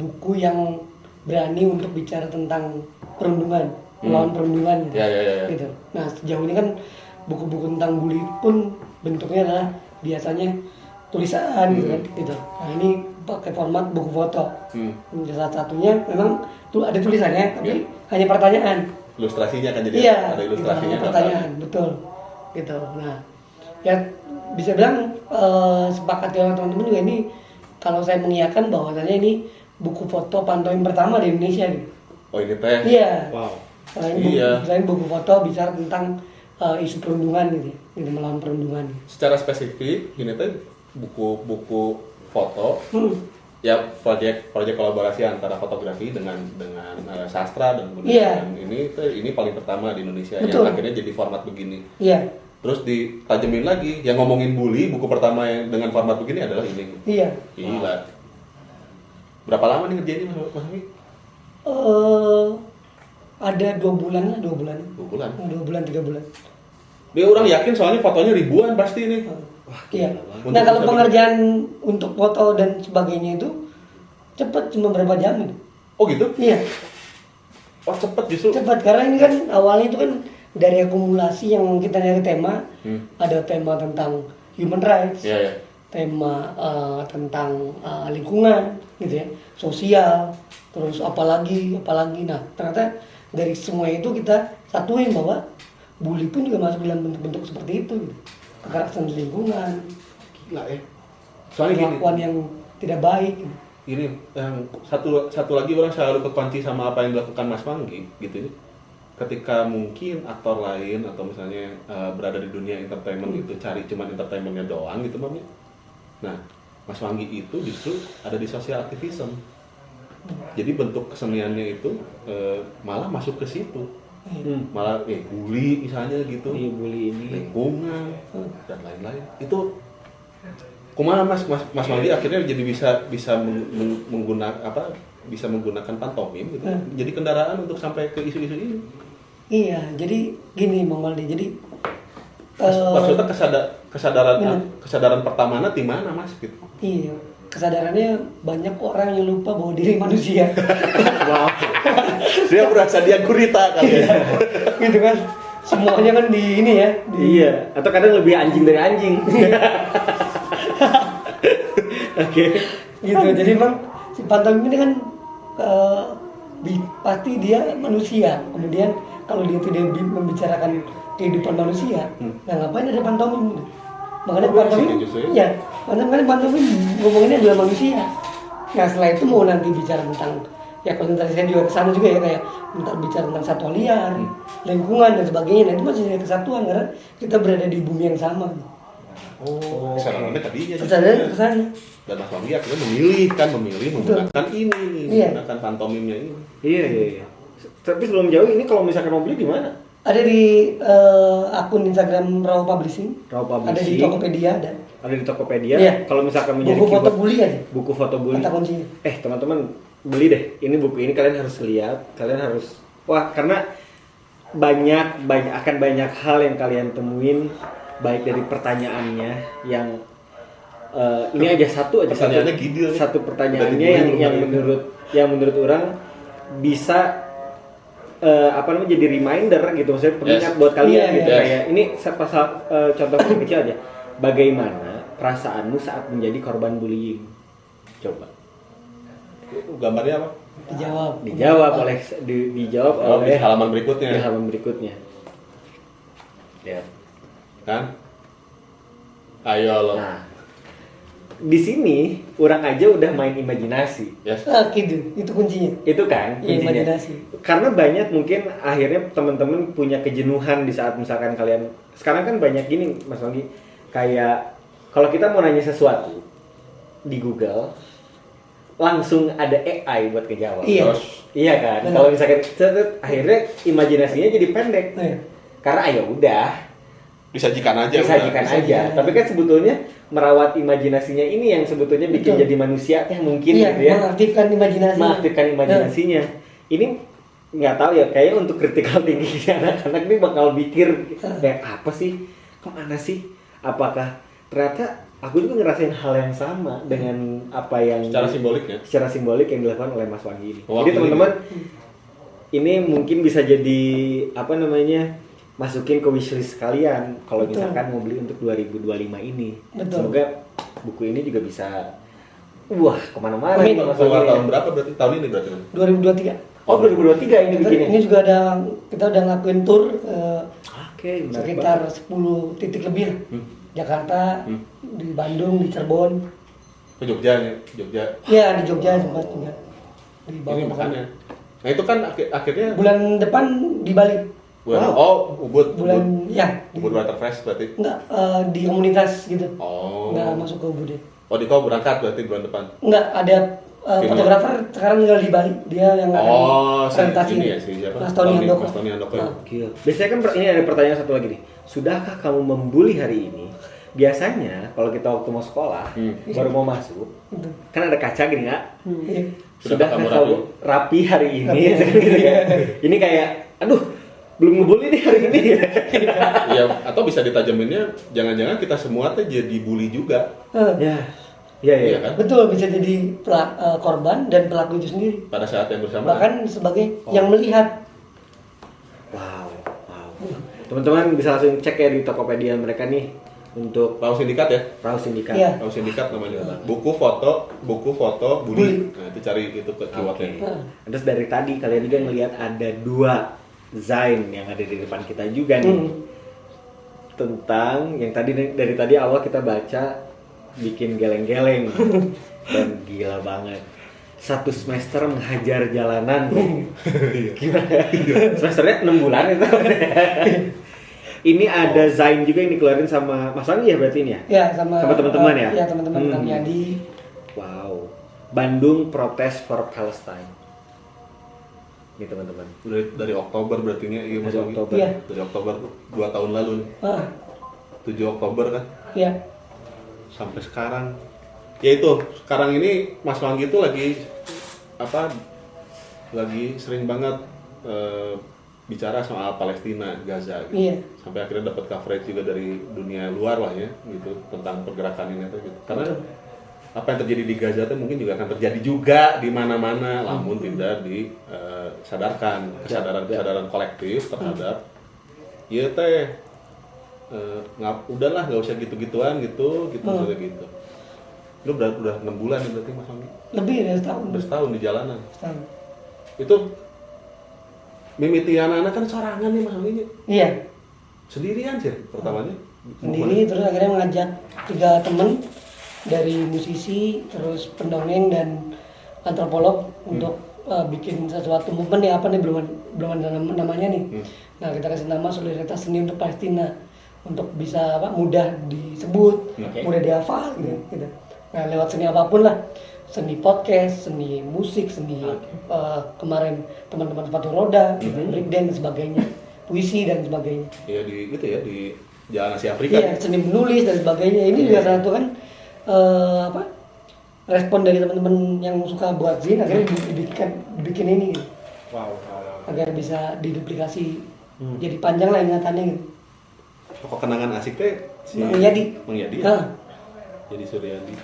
buku yang berani untuk bicara tentang perundungan, melawan perundungan gitu. Ya. Gitu. Nah, sejauh ini kan buku-buku tentang bully pun bentuknya adalah biasanya tulisan gitu kan, gitu. Nah, ini pakai format buku foto. Salah satunya memang ada tulisannya, tapi hanya pertanyaan. Ilustrasinya kan jadi Iya, ada gitu, ilustrasinya. hanya pertanyaan, betul. Gitu. Nah, ya bisa bilang sepakat dengan teman-teman juga ini kalau saya mengiyakan bahwasanya ini buku foto pantomim pertama di Indonesia gitu. Oh ini teh. Iya. Wow. Selain buku foto bicara tentang isu perundungan gitu, gitu melawan perundungan. Secara spesifik ini teh buku foto ya proyek kolaborasi antara fotografi dengan sastra dan budaya. Iya. Dan ini paling pertama di Indonesia Betul. yang akhirnya jadi format begini. Iya. Terus ditajemin lagi yang ngomongin bully, buku pertama yang dengan format begini adalah ini. Iya. Gila. Berapa lama nih ngerjainnya Mas Hami? Ada 2 bulan lah, 2 bulan. 2 bulan. 2 bulan, 3 bulan. Dia orang yakin soalnya fotonya ribuan pasti ini. Iya. Untuk Nah, kalau bisa pengerjaan untuk foto dan sebagainya itu cepat, cuma berapa jam itu. Oh gitu? Iya, Oh cepet justru. cepat karena ini kan awalnya itu kan dari akumulasi yang kita nyari tema. Ada tema tentang human rights, Iya ya. tema tentang lingkungan gitu ya, sosial, terus apalagi. Nah, ternyata dari semua itu kita satuin bahwa bully pun juga masuk dalam bentuk-bentuk seperti itu gitu. Kekerasan di lingkungan, Gila ya. Soalnya gini. perlakuan yang tidak baik gitu. Ini yang satu lagi orang selalu kekunci sama apa yang dilakukan Mas Wanggi gitu ya. Ketika mungkin aktor lain atau misalnya berada di dunia entertainment itu cari cuman entertainmentnya doang gitu Mami. Nah, Mas Wanggi itu justru ada di social activism. Jadi bentuk keseniannya itu malah masuk ke situ. Malah bully misalnya gitu. Iya, bully ini. Lingkungan dan lain-lain. Itu kumaha Mas Wanggi akhirnya jadi bisa menggunakan pantomim gitu. Jadi kendaraan untuk sampai ke isu-isu ini. Iya, jadi gini Bang Waldi, jadi Maksudnya kesadaran pertamanya di mana Mas gitu. iya, kesadarannya banyak orang yang lupa bahwa diri manusia. Wow. Dia merasa dia gurita kali ya. Gitu kan, semuanya kan di ini ya. Iya, atau kadang lebih anjing dari anjing. Oke. Gitu, jadi Bang, si pantomim ini kan pasti dia manusia. Kemudian kalau dia tidak membicarakan kehidupan manusia, nah ngapain ada pantomim gitu? Makanya pantomim, ya, makanya pantomim ngomonginnya adalah manusia. Nah setelah itu mau nanti bicara tentang, ya konsentrasi saya juga kesana juga ya, kayak bicara tentang satwa liar, lingkungan dan sebagainya. Nah itu masih ada kesatuan karena kita berada di bumi yang sama. Oh, kesadarannya tadinya. Kesadarannya kesana. Dan Mas Wanggi akhirnya memilih menggunakan ini, Iya. menggunakan pantomimnya ini. Iya. Tapi sebelum jauh ini kalau misalkan mau beli di mana? Ada di akun Instagram Raw Publishing. Raw Publishing. Ada di Tokopedia ada. Ada di Tokopedia. Iya. Kalau misalkan menjadi Buku foto keyword- bully aja. buku foto bully. Kata kuncinya. Teman-teman beli deh. Ini buku ini kalian harus lihat. Kalian harus karena akan banyak hal yang kalian temuin baik dari pertanyaannya yang ini aja Pertanyaannya gidil nih. satu pertanyaannya Udah yang dibully menurut orang bisa jadi reminder gitu, maksudnya pengingat buat kalian Iya, gitu. iya. Kayak ini pasal contoh paling kecil aja. Bagaimana perasaanmu saat menjadi korban bullying? Coba Gambarnya apa? Dijawab dijawab Oh, di oleh halaman berikutnya. di halaman berikutnya. Ya. Kan? Ayo lo. Nah, di sini orang aja udah main imajinasi. Yes. Gitu, itu kuncinya. Itu kan Iya, kuncinya. imajinasi. Karena banyak mungkin akhirnya teman-teman punya kejenuhan di saat misalkan kalian sekarang kan banyak gini Mas Wanggi, kayak kalau kita mau nanya sesuatu di Google langsung ada AI buat ngejawab. Iya. Iya kan? Benar. Kalau misalkan akhirnya imajinasinya jadi pendek. Iya. Karena ya udah Disajikan aja. disajikan udah. aja. Tapi kan sebetulnya merawat imajinasinya ini yang sebetulnya bikin Betul. jadi manusia teh mungkin Iya, gitu ya. mengaktifkan imajinasi. Mengaktifkan imajinasinya. Ini nggak tahu ya, kayaknya untuk critical thinking anak-anak ini bakal mikir kayak apa sih, kemana sih, apakah ternyata aku juga ngerasain hal yang sama dengan apa yang Secara simbolik ya. secara simbolik yang dilakukan oleh Mas Wanggi ini. Oh, Jadi ini. teman-teman, ini mungkin bisa jadi apa namanya, masukin ke wishlist kalian kalau Betul. misalkan mau beli untuk 2025 ini. Betul. Semoga buku ini juga bisa kemana-mana Amin. nih, Mas Keluar Wanggi. tahun berapa berarti? Tahun ini berarti? 2023. Oh 2023 ini bikinnya. Ini juga kita udah ngelakuin tour Oke, menarik sekitar banget. 10 titik lebih lah. Jakarta, Hmm. di Bandung, di Cirebon. Ke Jogja nih, Jogja. Ya, di Jogja sempat juga. Di Ini bawah makanya. Nah itu kan akhirnya bulan depan di Bali. bulan, Wow. oh Ubud, Bulan ya di, Ubud Waterfest berarti. enggak di komunitas gitu. Oh. Enggak masuk ke Ubud ya. Oh di kau berangkat berarti bulan depan. Enggak ada Tim fotografer sekarang tinggal di Bali. Dia yang akan Oh, presentasi. ini ya si siapa? Mas Tony Handoko. Mas Tony Handoko. Nah, Gila. Biasanya kan ini ada pertanyaan satu lagi nih. Sudahkah kamu membuli hari ini? Biasanya kalau kita waktu mau sekolah, baru mau masuk, Gitu. kan ada kaca gini nggak? Iya. Sudah kamu kamu rapi hari ini? Gitu ya. Ini kayak, aduh, belum ngebully nih hari ini. Iya, atau bisa ditajaminnya jangan-jangan kita semua tuh jadi bully juga. Eh, Ya, Iya ya. kan? Betul, bisa jadi korban dan pelaku itu sendiri. Pada saat yang bersamaan. Bahkan sebagai Oh. yang melihat. Wow. Teman-teman bisa langsung cek ya di Tokopedia mereka nih untuk Raus Sindikat ya? Raus Sindikat. Iya. Raus Sindikat namanya. Buku foto bully. Nah, itu cari itu ke keywordnya. Nah, Terus dari tadi kalian juga ngelihat ada 2 Zain yang ada di depan kita juga nih. Tentang yang tadi dari tadi awal kita baca bikin geleng-geleng dan gila banget. 1 semester menghajar jalanan. Gimana? Semesternya 6 bulan itu. Ini ada Zain juga yang dikeluarin sama Mas Wanggi ya berarti ini ya? ya sama teman-teman ya? Ya teman-teman kami Adi. Wow. Bandung Protest for Palestine. Ini teman-teman. Dari Oktober berarti iya Mas Dari Wanggi. Oktober. Iya. Dari Oktober 2 tahun lalu nih. 7 Oktober kan Ya. sampai sekarang. Ya itu, sekarang ini Mas Wanggi itu lagi lagi sering banget bicara soal Palestina, Gaza gitu. Iya. Sampai akhirnya dapat coverage juga dari dunia luar lah ya gitu tentang pergerakan ini tuh gitu. Karena apa yang terjadi di Gaza itu mungkin juga akan terjadi juga di mana-mana, namun tidak disadarkan kesadaran kolektif terhadap ya teh udahlah nggak usah gitu-gituan gitu udah gitu. Lu udah 6 bulan nih berarti Mas Wanggi. Lebih dari setahun. Udah setahun di jalanan. Setahun. Itu mimiti anak-anak kan sorangan nih Mas Wanggi. Iya. Sendirian sih pertamanya. Sendiri terus akhirnya mengajak 3 temen dari musisi, terus pendongeng dan antropolog untuk bikin sesuatu movement ya apa nih belum ada namanya nih. Nah kita kasih nama Solidaritas Seni untuk Palestina untuk bisa mudah disebut, mudah dihafal gitu. Nah lewat seni apapun lah, seni podcast, seni musik, seni kemarin teman-teman sepatu roda, breakdance dan sebagainya, puisi dan sebagainya. Iya di gitu ya di Jalan Asia Afrika. Iya, seni menulis dan sebagainya. Ini juga salah satu kan respon dari teman-teman yang suka buat zin akhirnya dibikin ini gitu. Wow. Agar bisa diduplikasi jadi panjang lah ingatannya gitu. Pokok kenangan asik teh si Mang Yadi. Mang Yadi. Nah. Jadi Suryadi.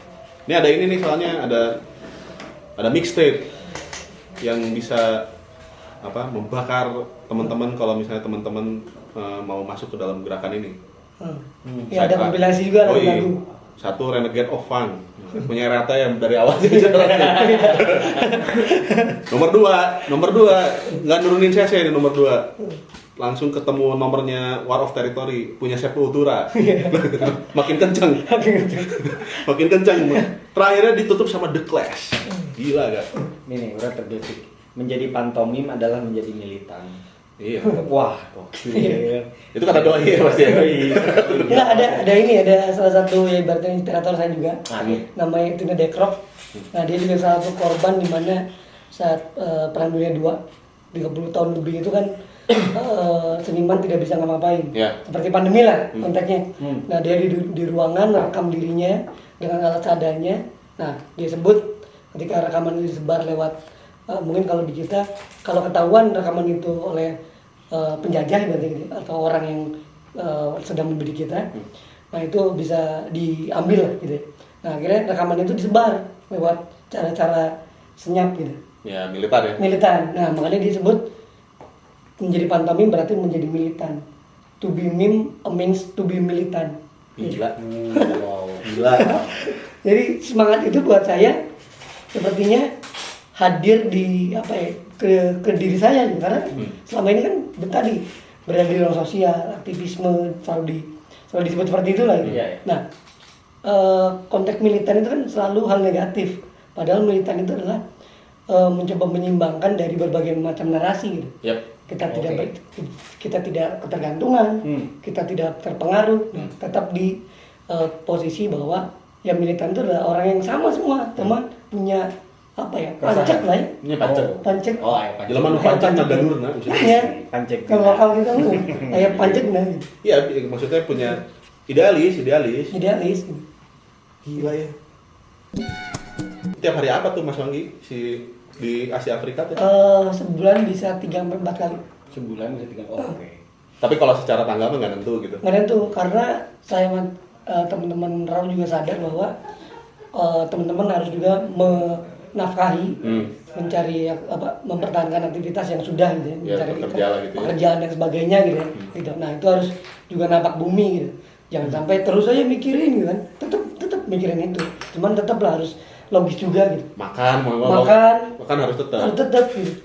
Ini ada ini nih soalnya ada mixtape yang bisa membakar teman-teman kalau misalnya teman-teman mau masuk ke dalam gerakan ini. Ya ada kompilasi juga oh, iya. lagu-lagu. Satu Renegade of Fun. Punya Rata yang dari awal sih nomor 2 nggak nurunin CC ini nomor 2 langsung ketemu nomornya War of Territory punya Sepultura. Makin kencang. Makin kencang. Terakhirnya ditutup sama The Clash. Gila gak? Ini udah terdetik. Menjadi pantomim adalah menjadi militan. Iya. Wah, gokil. Itu kata doi ya pasti ya. Enggak, ada salah satu ya ibaratnya inspirator saya juga. Namanya Tina Dekrok. Nah, dia juga salah satu korban di mana saat Perang Dunia II 30 tahun lebih itu kan seniman tidak bisa ngapa-ngapain. Ya. Seperti pandemi lah konteksnya. Nah, dia di ruangan rekam dirinya dengan alat seadanya. Nah, dia sebut ketika rekaman itu disebar lewat mungkin kalau di kita kalau ketahuan rekaman itu oleh penjajah berarti gitu, atau orang yang sedang membeli kita, nah itu bisa diambil gitu. Nah akhirnya rekaman itu disebar lewat cara-cara senyap gitu. Ya, militan ya. Militan. Nah makanya disebut menjadi pantomim berarti menjadi militan. To be meme means to be militan. Gila. Wow. Gila. Jadi semangat itu buat saya sepertinya hadir di apa ya ke diri saya gitu. Karena selama ini kan tadi berada di ruang sosial, aktivisme selalu disebut seperti itulah gitu. Iya, iya. Nah konteks militan itu kan selalu hal negatif, padahal militan itu adalah mencoba menyimbangkan dari berbagai macam narasi gitu. Yap. Kita tidak ketergantungan, kita tidak terpengaruh, tetap di posisi bahwa ya militan itu adalah orang yang sama semua, teman punya apa ya, pancek lah ya. Ini pancek. Pancek. Oh, ayo pancek. Jelema nu pancek naga lurna maksudnya. Iya. Pancek. Kalau lokal kita tuh kayak pancek nah. Iya, maksudnya punya idealis. Idealis. Gila ya. Tiap hari apa tuh Mas Wanggi di Asia Afrika tuh? Sebulan bisa 3 sampai 4 kali. Sebulan bisa 3. Oh, oke. Tapi kalau secara tanggal mah nggak nentu gitu. Nggak tentu karena saya teman-teman Raul juga sadar bahwa teman-teman harus juga menafkahi, mencari mempertahankan aktivitas yang sudah gitu ya, Ya, mencari bekerja lah gitu ya. pekerjaan dan sebagainya gitu ya. Gitu. Nah, itu harus juga napak bumi gitu. Jangan sampai terus aja mikirin gitu kan. Tetap mikirin itu. Cuman tetaplah harus logis juga gitu. Makan harus tetap. Harus tetap gitu.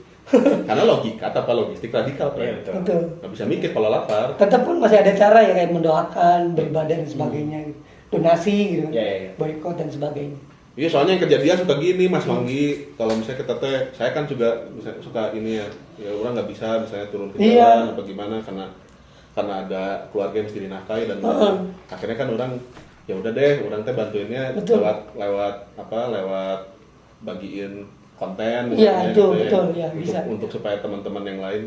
Karena logika tanpa logistik radikal kan. Iya, betul. Betul. Nggak bisa mikir kalau lapar. Tetap pun masih ada cara ya kayak mendoakan, beribadah dan sebagainya gitu. Donasi gitu. Iya, iya. Boykot dan sebagainya. Iya, soalnya yang kejadian suka gini Mas Wanggi. Kalau misalnya kita saya kan juga suka ini ya orang nggak bisa misalnya turun ke jalan apa gimana karena ada keluarga yang mesti dinafkahi dan akhirnya kan orang ya udah deh orang bantuinnya Betul. lewat bagiin konten Iya, misalnya betul, ya. ya, bisa. Untuk supaya teman-teman yang lain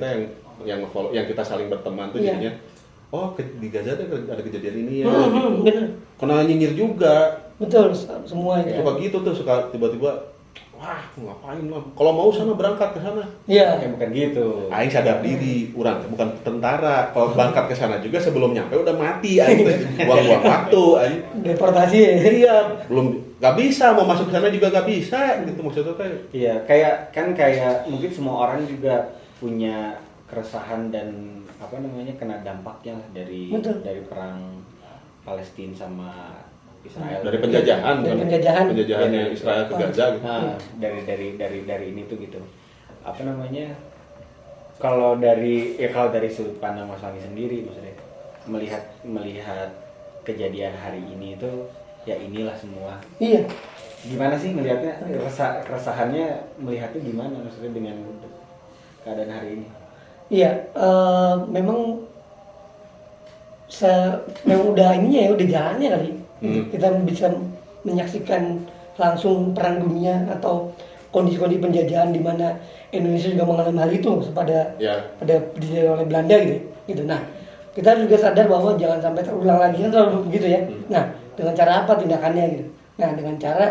yang follow, yang kita saling berteman tuh Iya. jadinya di Gaza tuh ada kejadian ini ya Bener. karena nyinyir juga. Betul, semua itu. Suka gitu tuh, suka tiba-tiba wah ngapain lah, kalau mau sana berangkat ke sana. Iya. Ya bukan gitu. Aing sadar diri, orang bukan tentara. Kalau berangkat ke sana juga sebelum nyampe udah mati aing teh. Buang-buang waktu aing. Deportasi ya. Iya, belum nggak bisa mau masuk ke sana juga nggak bisa gitu maksudnya teh. Iya, kayak mungkin semua orang juga punya keresahan dan kena dampaknya dari Betul. perang Palestina sama Israel. Dari penjajahan, Dari kan? penjajahan. Penjajahannya Israel ke Gaza gitu. Nah, dari ini tuh gitu. Kalau dari sudut pandang Mas Wanggi sendiri maksudnya melihat kejadian hari ini itu ya inilah semua. Iya. Gimana sih melihatnya, keresahannya melihatnya gimana maksudnya dengan keadaan hari ini? Iya, memang udah ininya ya, udah jalannya kali. Kita bisa menyaksikan langsung perang dunia atau kondisi-kondisi penjajahan di mana Indonesia juga mengalami hal itu pada dijajah oleh Belanda gitu. Nah, kita juga sadar bahwa jangan sampai terulang lagi kan selalu begitu ya. Nah, dengan cara apa tindakannya gitu? Nah, dengan cara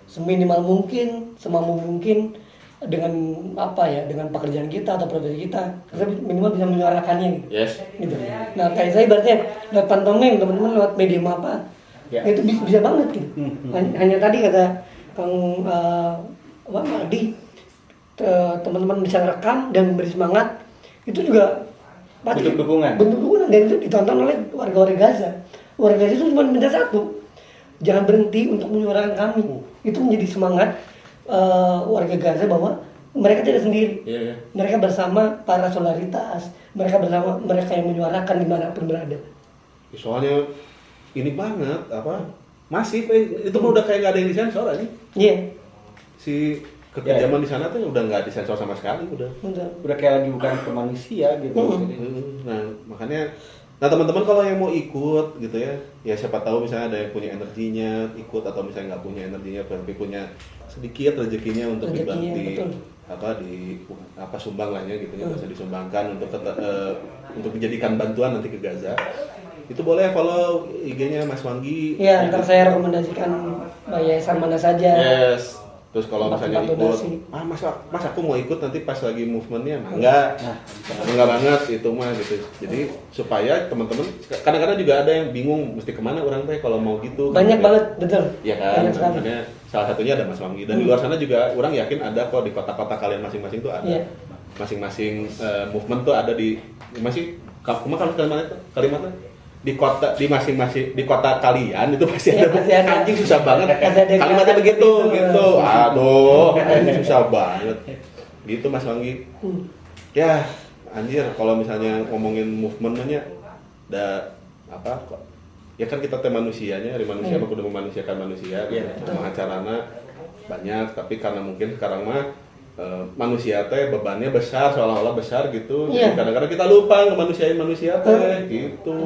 seminimal mungkin, semampu mungkin dengan dengan pekerjaan kita atau profesi kita minimal bisa menyuarakannya gitu. Yes. Gitu. Nah, kayak saya ibaratnya lewat pantomim, teman-teman lewat medium apa, itu bisa banget gitu. Hanya tadi kata Kang Mardi, teman-teman bisa rekam dan memberi semangat, itu juga bentuk dukungan dan itu ditonton oleh warga-warga Gaza. Warga Gaza itu cuma minta satu, jangan berhenti untuk menyuarakan kami. Itu menjadi semangat warga Gaza bahwa mereka tidak sendiri. Iya, iya. Mereka bersama para solidaritas, mereka bersama mereka yang menyuarakan dimanapun berada. Ya, soalnya ini banget apa masif itu mah udah kayak nggak ada yang disensor aja. Iya. Si kekejaman di sana tuh udah nggak disensor sama sekali udah. Udah kayak lagi bukan ke manusia gitu. Nah makanya teman-teman kalau yang mau ikut gitu ya siapa tahu misalnya ada yang punya energinya ikut atau misalnya nggak punya energinya tapi punya sedikit rezekinya untuk dibantu apa sumbang lahnya gitu ya bisa disumbangkan untuk dijadikan bantuan nanti ke Gaza. Itu boleh follow IG-nya Mas Wanggi. Iya, ntar saya rekomendasikan yayasan mana saja. Yes. Terus kalau misalnya ikut, donasi. mas aku mau ikut nanti pas lagi movementnya, enggak banget itu mah gitu. Jadi supaya teman-teman, kadang-kadang juga ada yang bingung mesti kemana orang teh kalau mau gitu. Banyak gitu. banget, betul. Iya kan, Banyak sekali. makanya salah satunya ada Mas Wanggi. Dan di luar sana juga orang yakin ada kok di kota-kota kalian masing-masing tuh ada. Iya. Masing-masing movement tuh ada di masih kalau kalimatnya di kota di masing-masing di kota kalian itu pasti Ya, ada. pasti ada. Anjing susah banget Pasti ada kalimatnya kata begitu gitu. gitu aduh anjing susah banget gitu Mas Wanggi. Ya anjir kalau misalnya ngomongin movementnya ada apa kok ya kan kita teh manusianya dari manusia mah kudu memanusiakan manusia sama acarana banyak tapi karena mungkin sekarang mah manusia teh bebannya besar seolah-olah besar gitu jadi kadang-kadang kita lupa ngemanusiain manusia teh gitu.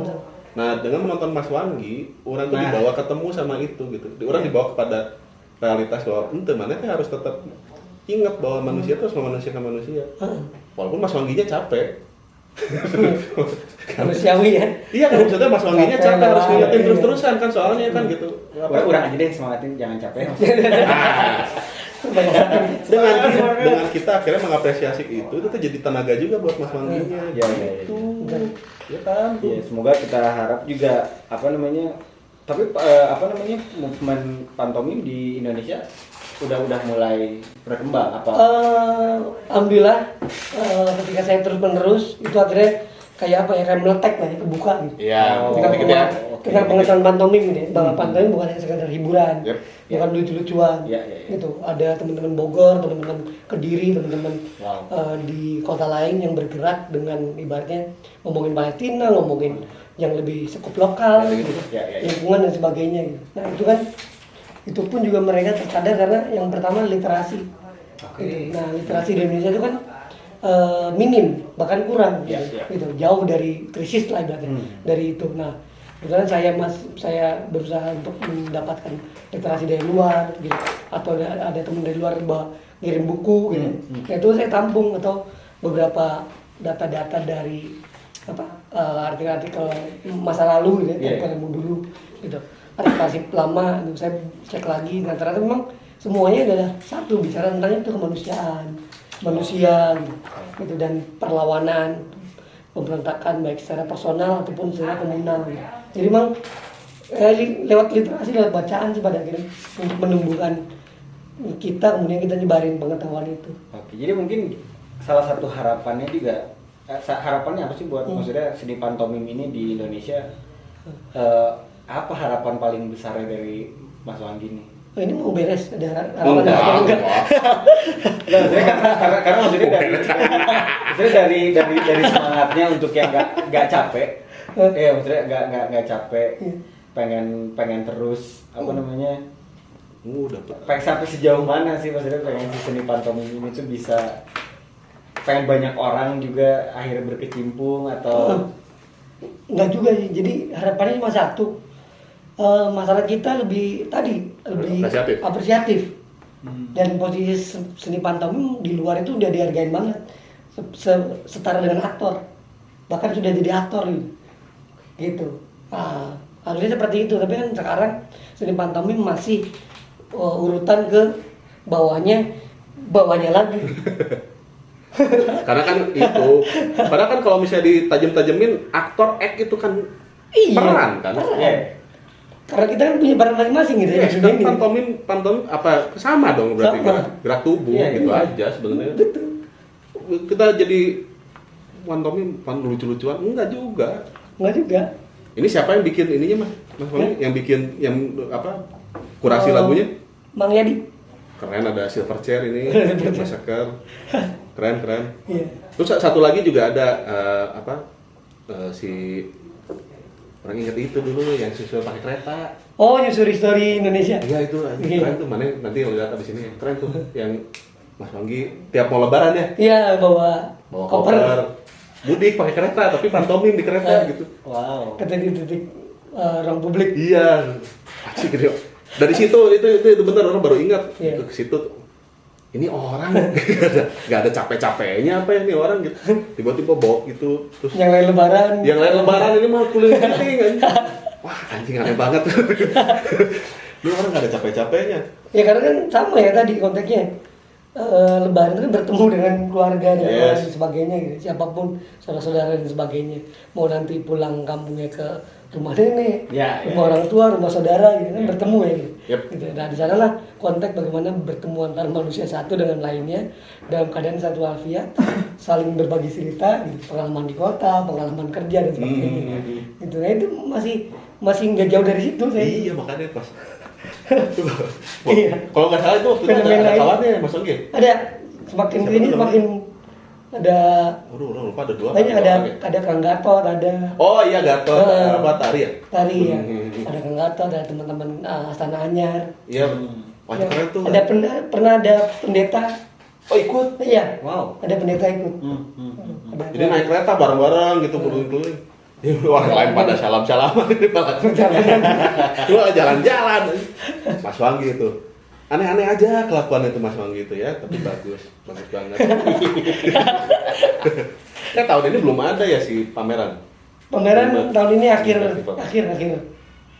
Nah dengan menonton Mas Wanggi orang tuh dibawa ketemu sama itu gitu orang dibawa kepada realitas bahwa mana teh harus tetap ingat bahwa manusia terus memanusiakan manusia walaupun Mas Wangginya capek. Manusiawi ya. Iya kan maksudnya Mas Wangginya capek harus ngingetin terus-terusan kan soalnya kan gitu. Urang aja deh semangatin jangan capek. dengan kita akhirnya mengapresiasi itu tuh jadi tenaga juga buat Mas Wangginya. Ya. Ya kan. Ya, semoga kita harap juga movement pantomim di Indonesia udah mulai berkembang apa? Alhamdulillah ketika saya terus menerus itu akhirnya kayak apa ya rem meletek lah ya kebuka gitu. Iya, Tentang pengetahuan pantomim gitu ya. Bahwa pantomim bukan hanya sekedar hiburan, bukan lucu-lucuan. Gitu. Ada teman-teman Bogor, teman-teman Kediri, teman-teman di kota lain yang bergerak dengan ibaratnya ngomongin Palestina, ngomongin yang lebih sekup lokal, gitu. Lingkungan dan sebagainya gitu. Nah itu kan itu pun juga mereka tersadar karena yang pertama literasi. Gitu. Nah literasi di Indonesia itu kan minim bahkan kurang gitu jauh dari krisis lah ibaratnya dari itu. Nah kebetulan saya berusaha untuk mendapatkan literasi dari luar gitu atau ada teman dari luar ngirim buku gitu. Nah, itu saya tampung atau beberapa data-data dari artikel-artikel masa lalu gitu artikel dulu gitu artikel lama itu saya cek lagi dan ternyata memang semuanya adalah satu bicara tentang itu kemanusiaan manusia gitu dan perlawanan pemberontakan baik secara personal ataupun secara komunal gitu. Jadi memang lewat literasi lewat bacaan sih pada akhirnya untuk menumbuhkan kita kemudian kita nyebarin pengetahuan itu. Oke, jadi mungkin salah satu harapannya juga harapannya apa sih buat maksudnya seni pantomim ini di Indonesia apa harapan paling besarnya dari Mas Wanggi nih? Oh, ini mau beres ada Enggak. Karena maksudnya dari semangatnya untuk yang nggak capek, maksudnya nggak capek, pengen terus pengen sampai sejauh mana sih maksudnya pengen si seni pantomim ini tuh bisa pengen banyak orang juga akhirnya berkecimpung atau enggak juga sih. Jadi harapannya cuma satu. Masyarakat kita lebih apresiatif. Dan posisi seni pantomim di luar itu udah dihargain banget setara dengan aktor, bahkan sudah jadi aktor gitu. Harusnya seperti itu, tapi kan sekarang seni pantomim masih urutan ke bawahnya lagi. Karena kan itu, padahal kan kalau misalnya ditajam-tajamin aktor act itu kan peran kan. Karena kita kan punya peran masing-masing gitu ya. Kan pantomim apa sama dong berarti gerak tubuh gitu aja sebenarnya. Betul. Kita jadi pantomim lucu-lucuan enggak juga. Ini siapa yang bikin ininya Mas Wanggi? Yang bikin kurasi lagunya? Mang Yadi. Keren, ada silver chair ini, massacre. Keren. Iya. Terus satu lagi juga ada si orang inget itu dulu yang susul pakai kereta. Oh, Nyusuri Story Indonesia. Iya itu Iya. keren tuh, mana nanti lo lihat abis ini keren tuh yang Mas Wanggi tiap mau lebaran ya Iya, bawa koper, mudik pakai kereta tapi pantomim di kereta gitu. Wow. ke titik-titik ruang publik. Iya, asik gitu. Dari situ itu benar orang baru ingat. Iya. Itu ke situ ini orang nggak ada capek-capeknya apa ya nih orang gitu. Tiba-tiba bawa gitu terus Yang lain lebaran. yang lain lebaran ini mah kuliah penting kan. Wah anjing aneh banget. Ini orang nggak ada capek-capeknya. Ya karena kan sama ya tadi konteksnya. Lebaran itu kan bertemu dengan keluarga dan Yes. orang dan sebagainya gitu. Siapapun saudara-saudara dan sebagainya. Mau nanti pulang kampungnya ke rumah nenek, Ya, rumah orang tua, rumah saudara gitu kan bertemu ya gitu. Yep. Gitu. Nah di sanalah konteks bagaimana bertemu antara manusia satu dengan lainnya dalam keadaan satu walafiat, saling berbagi cerita, gitu. Pengalaman di kota, pengalaman kerja dan sebagainya. Gitu. Nah itu masih nggak jauh dari situ saya. Iya makanya pas. Iya. Kalau nggak salah itu waktu itu Fenomena ada ini. kawannya Mas Wanggi. Ada semakin Siapa ini namanya? semakin ada Aduh, orang lupa ada dua. banyak dua ada orang ya. ada Kang Gatot, ada Oh iya Gatot, apa Tari ya? Tari ya, Hmm. ada Kang Gatot, ada teman-teman Astana Anyar. Iya. Wah Ya, keren tuh. ada pernah ada pendeta, Oh ikut. iya, Wow. ada pendeta ikut. Ada Jadi naik kereta bareng-bareng gitu keliling-keliling. Ya, orang lain pada salam-salaman di malah jalan-jalan. Mas Wanggi itu. Aneh-aneh aja kelakuan itu Mas Wanggi itu ya, tapi bagus banget. Tahun ini belum ada ya si pameran. Pameran tahun ini akhir.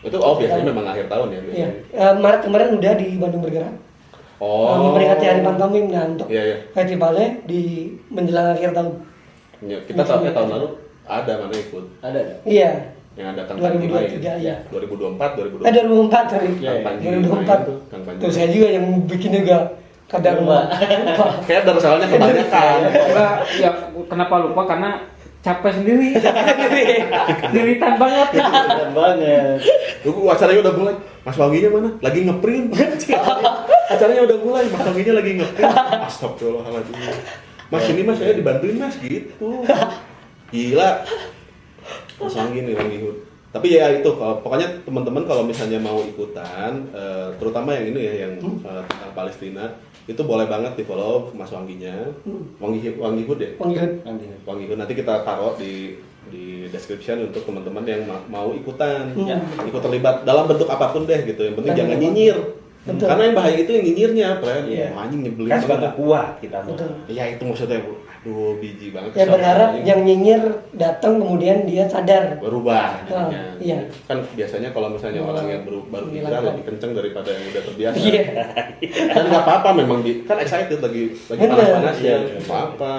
Itu biasanya memang akhir tahun ya. Iya. biasanya. Maret kemarin udah di Bandung Bergerak. Memperingati Hari Pantomim. Nah untuk Iya. festivalnya di menjelang akhir tahun. Ya, kita tahu tahun lalu ada mana ikut Ada. Iya. yang ada Kang 2023 Panji ya. 2024 2004 sorry. Iya, Kang Panji 2024. main tuh, Kang Panji. Tuh saya juga yang bikin juga kadang Lupa. lupa. Kayak dari soalnya kebanyakan. Enggak, ya kenapa lupa karena capek sendiri. Diritan banget. Keren banget. Tunggu acaranya udah mulai. Mas Wangginya mana? Lagi ngeprint. Acaranya udah mulai, Mas Wangginya lagi ngeprint. Astagfirullahaladzim. Mas ini mas saya dibantuin mas gitu. Gila. Mas Wanggi nih Wanggi Hud. Tapi ya itu kalau pokoknya teman-teman kalau misalnya mau ikutan, terutama yang ini ya yang tentang Palestina, itu boleh banget di follow Mas Wangginya. Wanggi Hud ya. Wanggi Hud nanti kita taruh di description untuk teman-teman yang mau ikutan, ikut terlibat dalam bentuk apapun deh gitu. Yang penting jangan nyinyir. Betul. Karena yang bahaya itu yang nyinyirnya, friend. Iya. Anjing nyebelin Kan banget. suka kuat kita tuh. Betul. Iya itu maksudnya, Bu. Aduh, biji banget. Ya berharap Anjing. yang nyinyir datang kemudian dia sadar. berubah jadinya. iya. Kan biasanya kalau misalnya orang yang baru hijrah Menghilangkan. lebih kenceng daripada yang udah terbiasa. Iya. Dan nggak apa-apa memang kan excited lagi Bener. panas-panas ya. Iya. Nggak apa-apa.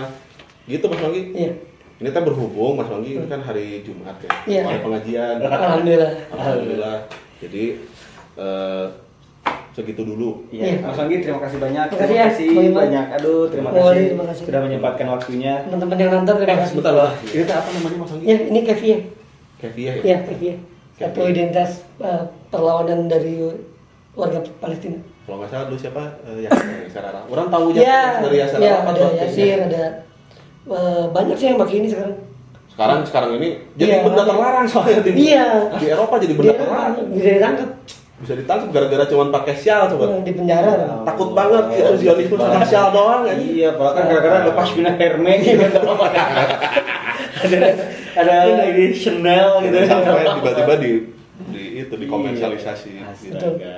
Gitu Mas Wanggi. Iya. Ini kan berhubung Mas Wanggi ini kan hari Jumat ya. Iya. Hari pengajian. Alhamdulillah. Alhamdulillah. Jadi segitu dulu. Iya, Mas Wanggi terima kasih banyak. Terima kasih ya, Bang Iman. banyak. Aduh, terima Oh, kasih terima kasih. sudah menyempatkan waktunya. Teman-teman yang nonton terima kasih. Sebentar lah. Ini teh apa namanya Mas Wanggi? Ya, ini Kevin ya. Kevia ya? Iya, Kevin. Satu identitas perlawanan dari warga Palestina. Kalau nggak salah dulu siapa? Yasir Arafat. Orang tahu Iya, dari Yasir iya, Arafat. ada waktu Yasir, ini. ada banyak sih yang pakai ini sekarang. Sekarang ini jadi Iya, benda ada. terlarang soalnya di, Iya. di Eropa jadi benda Dia terlarang. bisa ditangkap Bisa ditangkap gara-gara cuma pakai syal coba. di penjara. Takut banget gitu Zionisme sama syal doang aja. Iya, padahal kan kadang-kadang ada pashmina Hermes gitu. ada ini Chanel gitu. Sampai tiba-tiba di itu dikomersialisasi. Iya. Gitu. Astaga.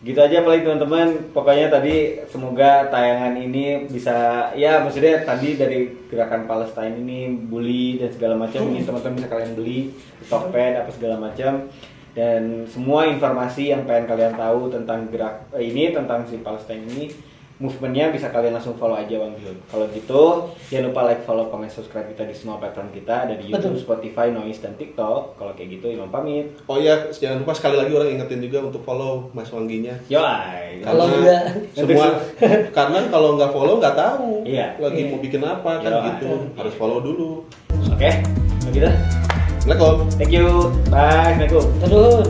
Gitu aja paling teman-teman. Pokoknya tadi semoga tayangan ini bisa ya maksudnya tadi dari gerakan Palestina ini bully dan segala macam ini teman-teman bisa kalian beli Tokped apa segala macam dan semua informasi yang pengen kalian tahu tentang gerak ini tentang si Palestina ini movementnya bisa kalian langsung follow aja Bang Jun. Kalau gitu jangan lupa like, follow, comment, subscribe kita di semua platform kita ada di YouTube, Betul. Spotify, Noise dan TikTok. Kalau kayak gitu Imam pamit. Oh iya, jangan lupa sekali lagi orang ingetin juga untuk follow Mas Wangginya. Yoi. Kalau Karena enggak, semua karena kalau nggak follow nggak tahu Iya. lagi Iya. mau bikin apa kan Iya. gitu. Harus follow dulu. Oke, begitu. Assalamualaikum. Thank you. Bye. Assalamualaikum. turun.